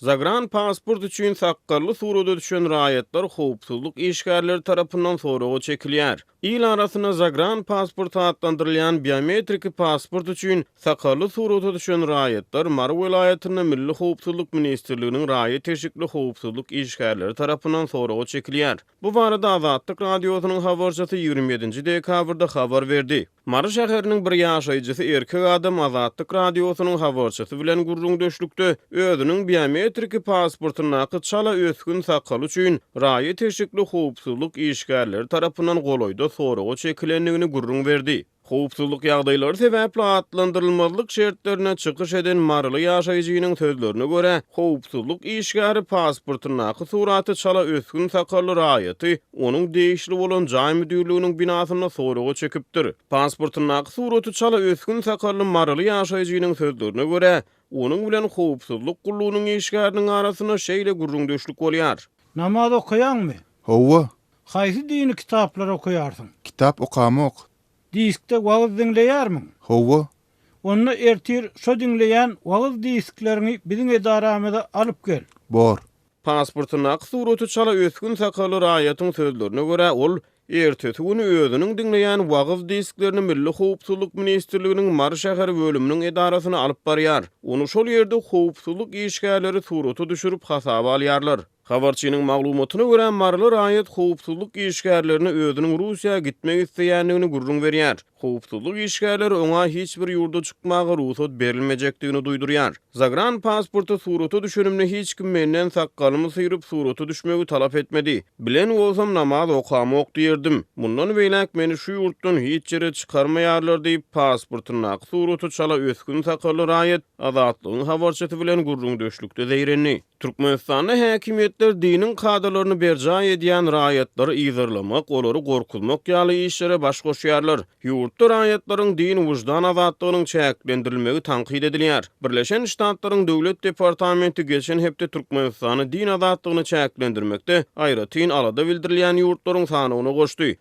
Zagran pasport üçin sakkarly surada düşen raýatlar howpsuzlyk işgärleri tarapyndan soraga çekilýär. İl arasyna Zagran pasport adlandyrylýan biometrik pasport üçin sakkarly surada düşen raýatlar Mar welaýatynyň Milli Howpsuzlyk Ministrliginiň raýat teşikli howpsuzlyk işgärleri tarapyndan soraga çekilýär. Bu barada Azatlyk radiosynyň habarçysy 27 dekabrda habar berdi. Mar şäheriniň bir ýaşaýjysy erkek adam Azatlyk radiosynyň habarçysy bilen gurrundaşlykda özüniň biometrik pasportyny çala öskün sakal üçin raýat teşikli howpsuzlyk işgärleri tarapyndan goloýda soraga çekilenligini gurrun berdi. Howpsuzlyk ýagdaýlary sebäpli atlandyrylmazlyk şertlerine çykyş eden marly ýaşaýjynyň sözlerine görä, howpsuzlyk işgäri pasportyny suraty çala öskün sakally raýaty onuň değişli bolan jaý müdürlüğiniň binasyna soraga çekipdir. Pasportyny suraty çala öskün sakally marly ýaşaýjynyň sözlerine görä, onuň bilen howpsuzlyk gullugynyň işgäriniň arasyna şeýle gurrundaşlyk bolýar. Namaz okuyanmı? Hova, Haysi dini kitaplar okuyarsın? kitap okamak. Diskte wagız dinleýärmiň? Hova, Onu ertir şo dinleýän wagız disklerini biziň edaramyza alyp gel. bor. Pasportyny suraty çala öskün sakaly raýatyň sözlerine görä ol ertesi güni özüniň dinleýän wagız disklerini Milli Howpsuzlyk Ministrliginiň Mar şäher bölüminiň edarasyna alyp barýar. Onu şol ýerde howpsuzlyk işgärleri suraty düşürüp hasaba alýarlar. Habarçynyň maglumatyna görä marly raýat howpsuzlyk işgärlerini özüniň Russiýa gitmek isleýänligini gurrun berýär. Howpsuzlyk işgärleri oňa hiç bir ýurda çykmagy ruhsat berilmejekdigini duýdurýar. Zagran pasporty suraty düşürümne hiç kim menden sakkalymy syryp suraty düşmegi talap etmedi. Bilen bolsam namaz okamak diýerdim. Mundan beýlek meni şu ýurtdan hiç jere çykarmaýarlar diýip pasportyny suraty çala öskün sakaly raýat Azatlygyň habarçysy bilen gurrun döşlükde zeýrenni. Türkmenistanda häkimetler diniň kadrlaryny berja edýän raýatlary ýygyrlamak, olary gorkutmak ýaly işlere baş goşýarlar. Ýurtda raýatlaryň din wujdan azatlygynyň çäklendirilmegi tanqid edilýär. Birleşen Ştatlaryň Döwlet Departamenti geçen hepde Türkmenistany din azatlygyny çäklendirmekde aýratyn alada bildirilýän ýurtlaryň sanyny goşdy.